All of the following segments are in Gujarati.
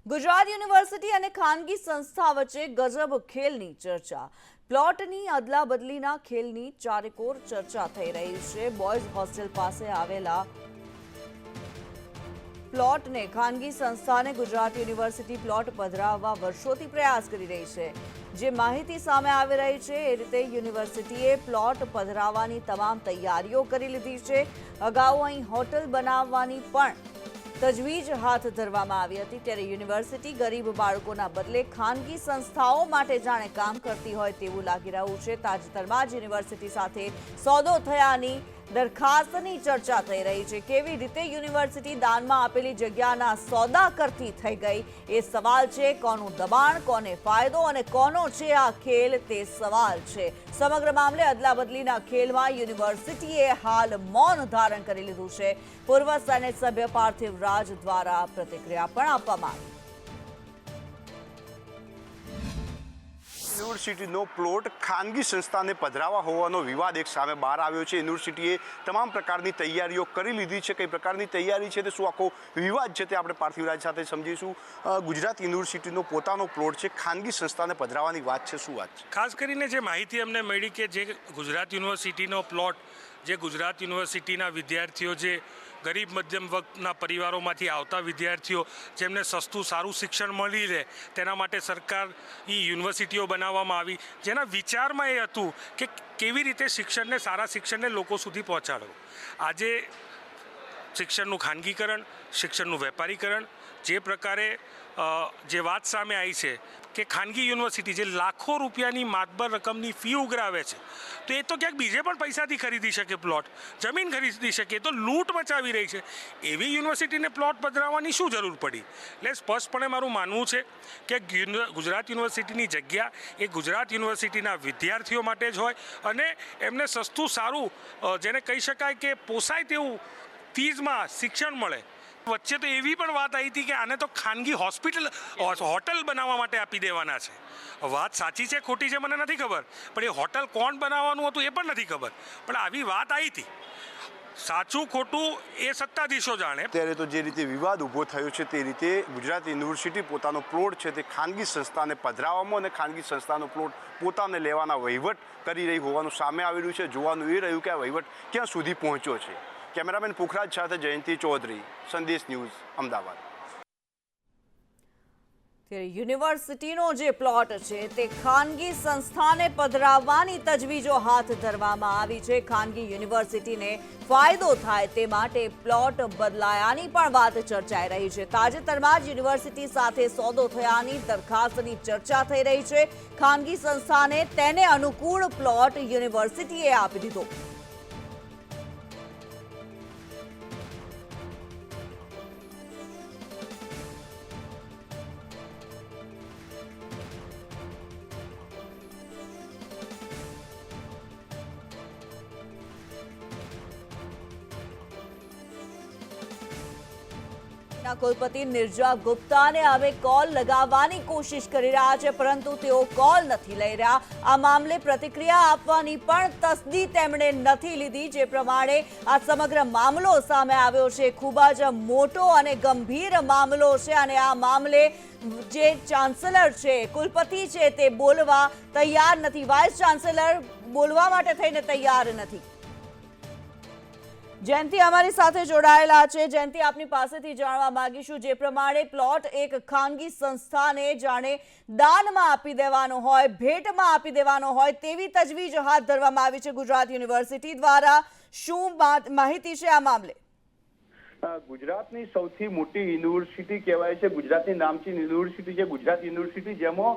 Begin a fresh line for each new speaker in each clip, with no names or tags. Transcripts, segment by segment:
ગુજરાત યુનિવર્સિટી અને ખાનગી સંસ્થા વચ્ચે ગજબ ખેલની ચર્ચા। પ્લોટની અદલા બદલીના ખેલની ચારેકોર ચર્ચા થઈ રહી છે। બોયઝ હોસ્ટેલ પાસે આવેલા પ્લોટને ખાનગી સંસ્થાને ગુજરાત યુનિવર્સિટી પ્લોટ પધરાવવા વર્ષોથી પ્રયાસ કરી રહી છે। જે માહિતી સામે આવી રહી છે એ રીતે યુનિવર્સિટીએ પ્લોટ પધરાવવાની તમામ તૈયારીઓ કરી લીધી છે। અગાઉ અહીં હોટલ બનાવવાની પણ તજવીજ હાથ ધરવામાં આવી હતી, ત્યારે યુનિવર્સિટી ગરીબ બાળકોના બદલે ખાનગી સંસ્થાઓ માટે જાણે કામ કરતી હોય તેવું લાગી રહ્યું છે। તાજેતરમાં જ યુનિવર્સિટી સાથે સોદો થયાની દરખાસ્તની ચર્ચા થઈ રહી છે। કેવી રીતે યુનિવર્સિટી દાનમાં આપેલી જગ્યાના સોદા કરતી થઈ ગઈ એ સવાલ છે। કોનું દબાણ, કોને ફાયદો અને કોનો છે આ ખેલ તે સવાલ છે। સમગ્ર મામલે અદલાબદલીના ખેલમાં યુનિવર્સિટીએ હાલ મૌન ધારણ કરી લીધું છે। પૂર્વ સેનેટ સભ્ય પાર્થિવ રાજ દ્વારા પ્રતિક્રિયા પણ આપવામાં આવી।
યુનિવર્સિટીનો પ્લોટ ખાનગી સંસ્થાને પધરાવવા હોવાનો વિવાદ એક સામે બહાર આવ્યો છે। યુનિવર્સિટીએ તમામ પ્રકારની તૈયારીઓ કરી લીધી છે। કઈ પ્રકારની તૈયારી છે તે શું આખો વિવાદ છે તે આપણે પાર્થિવરાજ સાથે સમજીશું। ગુજરાત યુનિવર્સિટીનો પોતાનો પ્લોટ છે, ખાનગી સંસ્થાને પધરાવવાની વાત છે, શું વાત છે?
ખાસ કરીને જે માહિતી અમને મળી કે જે ગુજરાત યુનિવર્સિટીનો પ્લોટ, જે ગુજરાત યુનિવર્સિટીના વિદ્યાર્થીઓ, જે ગરીબ મધ્યમ વર્ગના પરિવારોમાંથી આવતા વિદ્યાર્થીઓ જેમને સસ્તું સારું શિક્ષણ મળી રહે તેના માટે સરકારની યુનિવર્સિટીઓ બનાવવામાં આવી, જેના વિચારમાં એ હતું કે કેવી રીતે શિક્ષણને, સારા શિક્ષણને લોકો સુધી પહોંચાડવું। આજે શિક્ષણનું ખાનગીકરણ, શિક્ષણનું વેપારીકરણ, જે પ્રકારે જે વાત સામે આવી છે કે ખાનગી યુનિવર્સિટી જે લાખો રૂપિયાની માતબર રકમની ફી ઉઘરાવે છે, તો એ તો ક્યાંક બીજે પણ પૈસાથી ખરીદી શકે, પ્લોટ જમીન ખરીદી શકે, તો લૂંટ મચાવી રહી છે। એવી યુનિવર્સિટીને પ્લોટ પધરાવવાની શું જરૂર પડી? એટલે સ્પષ્ટપણે મારું માનવું છે કે ગુજરાત યુનિવર્સિટીની જગ્યા એ ગુજરાત યુનિવર્સિટીના વિદ્યાર્થીઓ માટે જ હોય અને એમને સસ્તું સારું, જેને કહી શકાય કે પોસાય તેવું ફીઝમાં શિક્ષણ મળે। વચ્ચે તો એવી પણ વાત આવી હતી કે આને તો ખાનગી હોટલ બનાવવા માટે આપી દેવાના છે। વાત સાચી છે ખોટી છે મને નથી ખબર, પણ એ હોટલ કોણ બનાવવાનું હતું એ પણ નથી ખબર, પણ આવી વાત આવી હતી। સાચું ખોટું એ સત્તાધીશો જાણે।
ત્યારે તો જે રીતે વિવાદ ઊભો થયો છે તે રીતે ગુજરાત યુનિવર્સિટી પોતાનો પ્લોટ છે તે ખાનગી સંસ્થાને પધરાવવામાં અને ખાનગી સંસ્થાનો પ્લોટ પોતાને લેવાના વહીવટ કરી રહી હોવાનું સામે આવી રહ્યું છે। જોવાનું એ રહ્યું કે આ વહીવટ ક્યાં સુધી પહોંચ્યો છે। કેમેરામેન પુખરાજ સાથે જયંતિ ચૌધરી, સંદેશ ન્યૂઝ, અમદાવાદ।
યુનિવર્સિટીનો જે પ્લોટ છે તે ખાનગી સંસ્થાને પધરાવવાની તજવીજો હાથ ધરવામાં આવી છે। ખાનગી યુનિવર્સિટીને ફાયદો થાય તે માટે પ્લોટ બદલાયાની પણ વાત ચર્ચાઈ રહી છે। તાજેતરમાં જ યુનિવર્સિટી સાથે સોદો થયાની દરખાસ્તની ચર્ચા થઈ રહી છે। ખાનગી સંસ્થાને તેને અનુકૂળ પ્લોટ યુનિવર્સિટીએ આપી દીધો। કુલપતિ નિર્જા ગુપ્તાને હવે કોલ લગાવવાની કોશિશ કરી રહ્યા છે, પરંતુ તેઓ કોલ નથી લઈ રહ્યા। આ મામલે પ્રતિક્રિયા આપવાની પણ તસદી તેમણે નથી લીધી। જે પ્રમાણે આ સમગ્ર મામલો સામે આવ્યો છે, ખૂબ જ મોટો અને ગંભીર મામલો છે અને આ મામલે જે ચાન્સેલર છે, કુલપતિ છે, તે બોલવા તૈયાર નથી। વાઇસ ચાન્સેલર બોલવા માટે થઈને તૈયાર નથી। જયંતિ અમારી સાથે જોડાયેલા છે। જયંતિ, આપની પાસેથી જાણવા માંગીશું, જે પ્રમાણે પ્લોટ એક ખાનગી સંસ્થાને જાણે દાનમાં આપી દેવાનો હોય, ભેટમાં આપી દેવાનો હોય તેવી તજવીજ હાથ ધરવામાં આવી છે ગુજરાત યુનિવર્સિટી દ્વારા। શું માહિતી છે આ મામલે?
ગુજરાતની સૌથી મોટી યુનિવર્સિટી કહેવાય છે, ગુજરાતની નામચીન યુનિવર્સિટી છે ગુજરાત યુનિવર્સિટી, જેમાં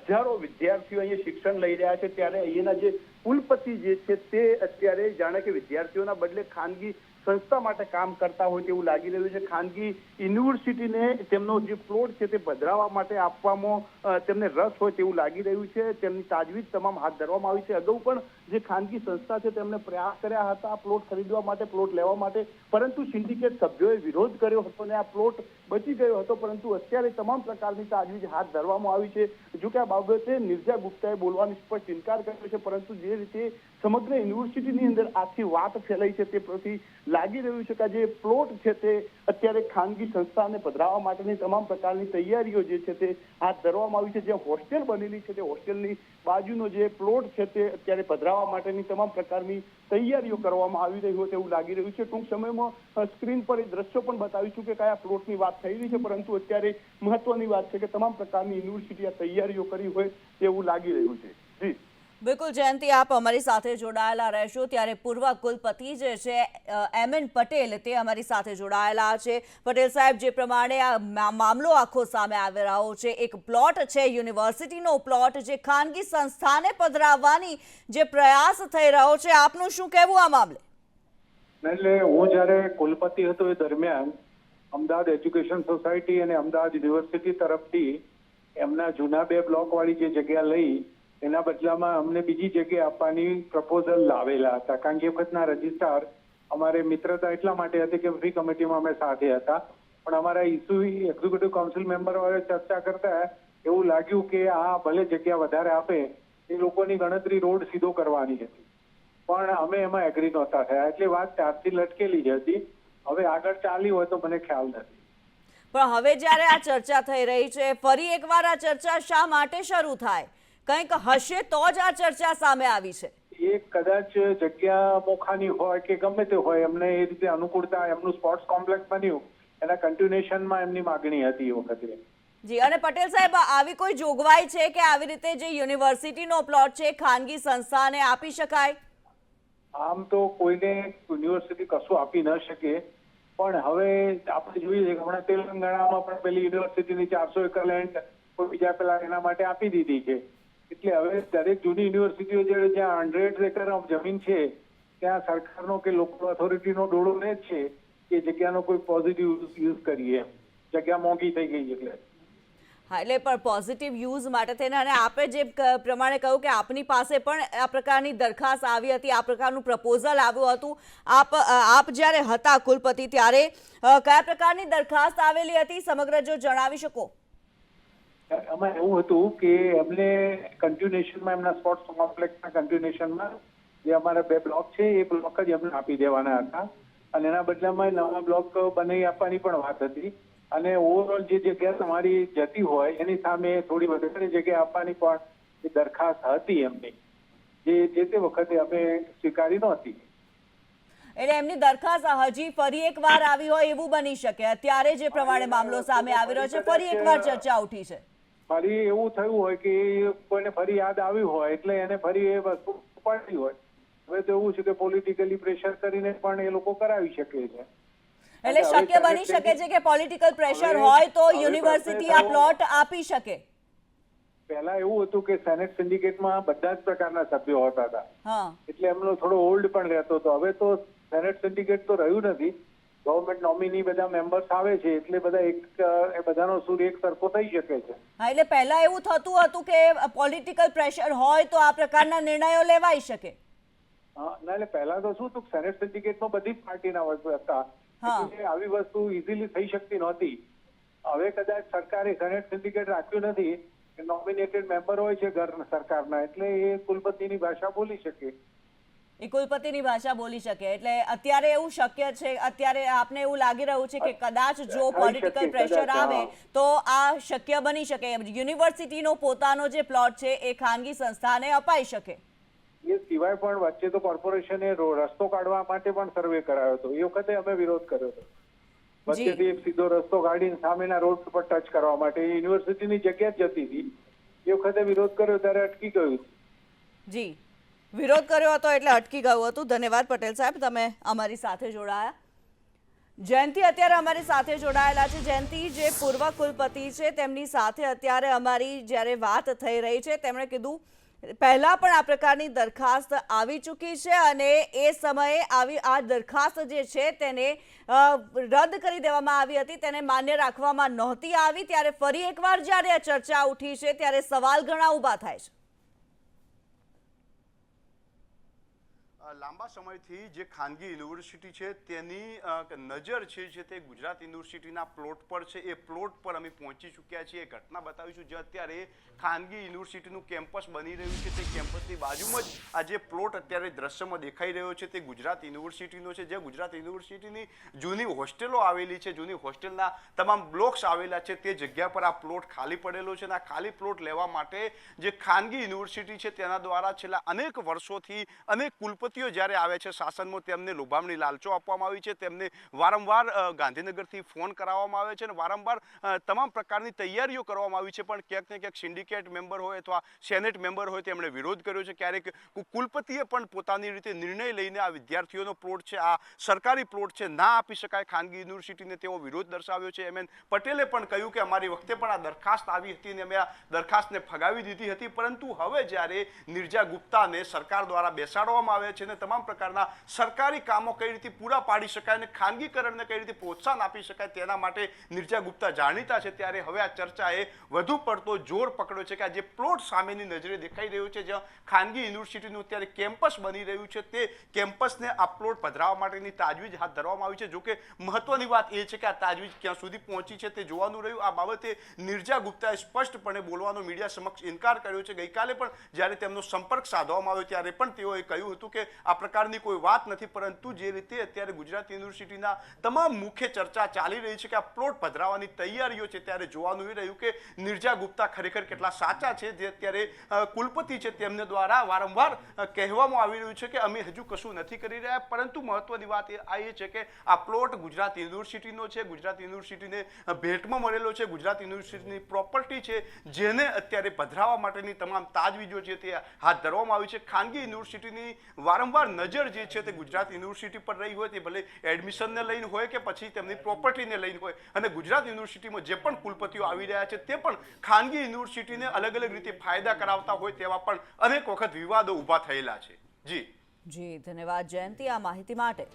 હજારો વિદ્યાર્થીઓ અહીંયા શિક્ષણ લઈ રહ્યા છે। ત્યારે અહીંયાના જે કુલપતિ જે છે તે અત્યારે જાણે કે વિદ્યાર્થીઓના બદલે ખાનગી સંસ્થા માટે કામ કરતા હોય તેવું લાગી રહ્યું છે। ખાનગી યુનિવર્સિટીને તેમનો જે પ્લોટ છે તે પધરાવવા માટે આપવામાં તેમને રસ હોય તેવું લાગી રહ્યું છે। તેમની તાજવીજ તમામ હાથ ધરવામાં આવી છે। અગાઉ પણ જે ખાનગી સંસ્થા છે તેમણે પ્રયાસ કર્યા હતા આ પ્લોટ ખરીદવા માટે, પ્લોટ લેવા માટે, પરંતુ સિન્ડિકેટ સભ્યોએ વિરોધ કર્યો હતો અને આ પ્લોટ બચી ગયો હતો. પરંતુ અત્યારે તમામ પ્રકારની તાજવીજ હાથ ધરવામાં આવી છે. જો કે આ બાબતે નિર્જા ગુપ્તાએ બોલવાની સ્પષ્ટ ઇનકાર કર્યો છે, પરંતુ જે રીતે સમગ્ર યુનિવર્સિટીની અંદર આખી વાત ફેલાઈ છે તે પરથી લાગી રહ્યું છે કે જે પ્લોટ છે તે અત્યારે ખાનગી સંસ્થાને પધરાવવા માટેની તમામ પ્રકારની તૈયારીઓ જે છે તે હાથ ધરવામાં આવી છે. જે હોસ્ટેલ બનેલી છે તે હોસ્ટેલની બાજુનો જે પ્લોટ છે તે અત્યારે પધરાવવા માટેની તમામ પ્રકારની તૈયારીઓ કરવામાં આવી રહી હોય તેવું લાગી રહ્યું છે. ટૂંક સમયમાં સ્ક્રીન પર એ દ્રશ્યો પણ બતાવીશું કે કયા પ્લોટની વાત થઈ રહી છે, પરંતુ અત્યારે મહત્વની વાત છે કે તમામ પ્રકારની યુનિવર્સિટી આ તૈયારીઓ કરી હોય તેવું લાગી રહ્યું છે. જી
બિલકુલ જયંતિ, આપ અમારી સાથે જોડાયેલા રહેશો. ત્યારે પૂર્વ કુલપતિ જે છે એમએન પટેલ તે અમારી સાથે જોડાયેલા છે. પટેલ સાહેબ, જે પ્રમાણે આ મામલો આખો સામે આવી રહ્યો છે, એક પ્લોટ છે યુનિવર્સિટીનો પ્લોટ જે ખાનગી સંસ્થાને પધરાવવાની જે પ્રયાસ થઈ રહ્યો છે, આપનું શું કહેવું આ મામલે?
એટલે હું જ્યારે કુલપતિ હતો એ દરમિયાન અમદાવાદ એજ્યુકેશન સોસાયટી અને અમદાવાદ યુનિવર્સિટી તરફથી એમના જૂના 2 બ્લોક વાળી જે જગ્યા લઈ એના બદલામાં અમને બીજી જગ્યા આપવાની પ્રપોઝલ લાવેલા હતા. કારણ કે એ વખતના રજિસ્ટ્રાર અમારે મિત્રતા એટલા માટે હતી કે ફ્રી કમિટીમાં અમે સાથે હતા, પણ અમારા ઇસ્યુ એક્ઝિક્યુટિવ કાઉન્સિલ મેમ્બર વાળે ચર્ચા કરતા એવું લાગ્યું કે આ ભલે જગ્યા વધારે આપે એ લોકોની ગણતરી રોડ સીધો કરવાની હતી, પણ અમે એમાં એગ્રી નહોતા થયા. એટલે વાત ત્યારથી લટકેલી જ હતી. હવે આગળ ચાલી હોય તો મને ખ્યાલ નથી.
પણ હવે જ્યારે આ ચર્ચા થઈ રહી છે, ફરી એકવાર આ ચર્ચા શા માટે શરૂ થાય? કંઈક હશે તો જ આ ચર્ચા સામે આવી છે.
એ કદાચ જગ્યા મોખાની હોય કે ગમે તે હોય, એમને એ રીતે અનુકૂળતા, એમનું સ્પોર્ટ્સ કોમ્પ્લેક્સ બન્યું એના કન્ટિન્યુએશનમાં એમની માગણી હતી એ વખતે.
જી, અને પટેલ સાહેબ, આવી કોઈ જોગવાઈ છે કે આવી રીતે જે યુનિવર્સિટીનો પ્લોટ છે ખાનગી સંસ્થાને આપી શકાય?
આમ તો કોઈને યુનિવર્સિટી કશું આપી ન શકે, પણ હવે આપણે જોઈએ કે હમણાં તેલંગાણામાં પણ પેલી યુનિવર્સિટીની 400 એકર લેન્ડ કોઈ બીજા પેલા એના માટે આપી દીધી છે. એટલે હવે દરેક જૂની યુનિવર્સિટીઓ જ્યાં 100 એકર જમીન છે ત્યાં સરકારનો કે લોકલ ઓથોરિટીનો ડોળો ને જ છે કે જગ્યાનો કોઈ પોઝિટિવ યુઝ કરીએ. જગ્યા મોંઘી થઈ ગઈ એટલે.
હા, એટલે પણ પોઝિટિવ યુઝ માટે થઈને, અને આપે જે પ્રમાણે કહ્યું કે આપની પાસે પણ આ પ્રકારની દરખાસ્ત આવી હતી, આ પ્રકારનું પ્રપોઝલ આવ્યું હતું. આપ જ્યારે હતા કુલપતિ ત્યારે કયા પ્રકારની દરખાસ્ત આવેલી હતી, સમગ્ર જો જણાવી શકો?
આમાં એવું હતું કે એમને કન્ટિન્યુએશનમાં એમના સ્પોર્ટ્સ કોમ્પ્લેક્સના કન્ટિન્યુએશનમાં જે અમારા 2 બ્લોક છે એ બ્લોક જ એમને આપી દેવાના હતા, અને એના બદલામાં નવા બ્લોક બનાવી આપવાની પણ વાત હતી. અને ઓવરઓલ જે જગ્યા તમારી જતી હોય એની સામે થોડી વધારે જગ્યા આપવાની પણ એ દરખાસ્ત હતી એમની, જે તે વખતે અમે સ્વીકારી નહોતી.
એટલે એમની દરખાસ્ત હજી ફરી એકવાર આવી હોય એવું બની શકે? અત્યારે જે પ્રમાણે મામલો સામે આવી રહ્યો છે, ફરી એકવાર ચર્ચા ઉઠી છે.
ફરી એવું થયું હોય કે કોઈને ફરી યાદ આવ્યું હોય એટલે એને ફરી એ વસ્તુ પડી હોય. હવે તો એવું છે કે પોલિટિકલી પ્રેશર કરીને પણ એ લોકો કરાવી શકે છે.
એટલે શક્ય બની શકે છે કે પોલિટિકલ પ્રેશર હોય તો યુનિવર્સિટી આ પ્લોટ આપી શકે?
પહેલા એવું હતું કે સેનેટ સિન્ડિકેટમાં બધા જ પ્રકારના સભ્યો હોતા હતા, એટલે એમનો થોડો હોલ્ડ પણ રહેતો હતો. હવે તો સેનેટ સિન્ડિકેટ તો રહ્યું નથી, ગવર્મેન્ટ નોમિની બધા મેમ્બર્સ આવે છે, એટલે બધા એ બધાનો સૂર એક સરખો થઈ શકે છે.
હા, એટલે પહેલા એવું થતું હતું કે પોલિટિકલ પ્રેશર હોય તો આ પ્રકારના નિર્ણયો લેવાઈ શકે.
ના, એટલે પહેલા તો શું હતું, સેનેટ સિન્ડિકેટમાં બધી જ પાર્ટીના હતા, એટલે આવી વસ્તુ ઇઝીલી થઈ શકતી નહોતી. હવે કદાચ સરકારે સેનેટ સિન્ડિકેટ રાખ્યું નથી, નોમિનેટેડ મેમ્બર હોય છે સરકારના, એટલે એ કુલપતિની ભાષા બોલી શકે.
એટલે અત્યારે એવું શક્ય છે, અત્યારે આપને એવું લાગી રહ્યું છે કે કદાચ જો પોલિટિકલ પ્રેશર આવે તો આ શક્ય બની શકે, યુનિવર્સિટીનો પોતાનો જે પ્લોટ છે એ ખાનગી સંસ્થાને અપાઈ શકે.
એ સિવાય પણ વચ્ચે તો કોર્પોરેશને રસ્તો કાઢવા માટે પણ સર્વે કરાયો હતો. એ વખતે અમે વિરોધ કર્યો હતો, વચ્ચેથી એક સીધો રસ્તો કાઢીને સામેના રોડ પર ટચ કરવા માટે. યુનિવર્સિટીની જગ્યા જ જતી હતી. એ વખતે વિરોધ કર્યો ત્યારે અટકી ગયું.
જી, વિરોધ કર્યો હતો એટલે અટકી ગયું હતું. ધન્યવાદ પટેલ સાહેબ, તમે અમારી સાથે જોડાયા. જયંતિ અત્યારે અમારી સાથે જોડાયેલા છે. જયંતિ, જે પૂર્વ કુલપતિ છે તેમની સાથે અત્યારે અમારી જ્યારે વાત થઈ રહી છે, તેમણે કીધું પહેલા પણ આ પ્રકારની દરખાસ્ત આવી ચૂકી છે અને એ સમયે આ દરખાસ્ત જે છે તેને રદ કરી દેવામાં આવી હતી, તેને માન્ય રાખવામાં નહોતી આવી. ત્યારે ફરી એકવાર જ્યારે આ ચર્ચા ઉઠી છે ત્યારે સવાલ ઘણા ઊભા થાય છે.
લાંબા સમયથી જે ખાનગી યુનિવર્સિટી છે તેની નજર છે તે ગુજરાત યુનિવર્સિટીના પ્લોટ પર છે. એ પ્લોટ પર અમે પહોંચી ચૂક્યા છીએ. ઘટના બતાવીશું જે અત્યારે ખાનગી યુનિવર્સિટીનું કેમ્પસ બની રહ્યું છે. તે કેમ્પસની બાજુમાં જ આ જે પ્લોટ અત્યારે દ્રશ્યમાં દેખાઈ રહ્યો છે તે ગુજરાત યુનિવર્સિટીનો છે. જે ગુજરાત યુનિવર્સિટીની જૂની હોસ્ટેલો આવેલી છે, જૂની હોસ્ટેલના તમામ બ્લોક્સ આવેલા છે, તે જગ્યા પર આ પ્લોટ ખાલી પડેલો છે. અને આ ખાલી પ્લોટ લેવા માટે જે ખાનગી યુનિવર્સિટી છે તેના દ્વારા છેલ્લા અનેક વર્ષોથી અનેક કુલપતિઓ જ્યારે આવે છે શાસનમાં તેમને લોભામણી લાલચો આપવામાં આવી છે. તેમને વારંવાર ગાંધીનગરથી ફોન કરાવવામાં આવે છે અને વારંવાર તમામ પ્રકારની તૈયારીઓ કરવામાં આવી છે. પણ ક્યાંક ને ક્યાંક સિન્ડિકેટ મેમ્બર હોય અથવા સેનેટ મેમ્બર હોય તેમણે વિરોધ કર્યો છે. ક્યારેક કુલપતિએ પણ પોતાની રીતે નિર્ણય લઈને આ વિદ્યાર્થીઓનો પ્લોટ છે, આ સરકારી પ્લોટ છે, ના આપી શકાય ખાનગી યુનિવર્સિટીને તેવો વિરોધ દર્શાવ્યો છે. એમ પટેલે પણ કહ્યું કે અમારી વખતે પણ આ દરખાસ્ત આવી હતી અને અમે આ દરખાસ્તને ફગાવી દીધી હતી. પરંતુ હવે જ્યારે નિર્જા ગુપ્તાને સરકાર દ્વારા બેસાડવામાં આવ્યા છે અને તમામ પ્રકારના સરકારી કામો કઈ રીતે પૂરા પાડી શકાય અને ખાનગીકરણને કઈ રીતે પ્રોત્સાહન આપી શકાય તેના માટે નિર્જા ગુપ્તા જાણીતા છે. ત્યારે હવે આ ચર્ચાએ વધુ પડતો જોર પકડ્યો છે કે આ જે પ્લોટ સામેની નજરે દેખાઈ રહ્યો છે, જ્યાં ખાનગી યુનિવર્સિટીનું અત્યારે કેમ્પસ બની રહ્યું છે, તે કેમ્પસને આ પ્લોટ પધરાવવા માટેની તાજવીજ હાથ ધરવામાં આવી છે. જોકે મહત્વની વાત એ છે કે આ તાજવીજ ક્યાં સુધી પહોંચી છે તે જોવાનું રહ્યું. આ બાબતે નિર્જા ગુપ્તાએ સ્પષ્ટપણે બોલવાનો મીડિયા સમક્ષ ઇનકાર કર્યો છે. ગઈકાલે પણ જ્યારે તેમનો સંપર્ક સાધવામાં આવ્યો ત્યારે પણ તેઓએ કહ્યું હતું કે આ પ્રકારની કોઈ વાત નથી. પરંતુ જે રીતે અત્યારે ગુજરાત યુનિવર્સિટીના તમામ મુખ્ય ચર્ચા ચાલી રહી છે કે આ પ્લોટ પધરાવવાની તૈયારીઓ છે, ત્યારે જોવાનું એ રહ્યું કે નિર્જા ગુપ્તા ખરેખર કેટલા સાચા છે. જે અત્યારે કુલપતિ છે તેમને દ્વારા વારંવાર કહેવામાં આવી રહ્યું છે કે અમે હજુ કશું નથી કરી રહ્યા. પરંતુ મહત્વની વાત એ છે કે આ પ્લોટ ગુજરાત યુનિવર્સિટીનો છે, ગુજરાત યુનિવર્સિટીને ભેટમાં મળેલો છે, ગુજરાત યુનિવર્સિટીની પ્રોપર્ટી છે, જેને અત્યારે પધરાવવા માટેની તમામ તાજવીજો છે તે હાથ ધરવામાં આવી છે. ખાનગી યુનિવર્સિટીની વારંવાર નજર જે છે તે ગુજરાત યુનિવર્સિટી પર રહી હોય, તે ભલે એડમિશનને લઈને હોય કે પછી તેમની પ્રોપર્ટીને લઈને હોય. અને ગુજરાત યુનિવર્સિટીમાં જે પણ કુલપતિઓ આવી રહ્યા છે તે પણ ખાનગી યુનિવર્સિટીને અલગ અલગ રીતે ફાયદા કરાવતા હોય તેવા પણ અનેક વખત વિવાદો ઊભા થયેલા છે. જી
ધન્યવાદ જયંતિ આ માહિતી માટે.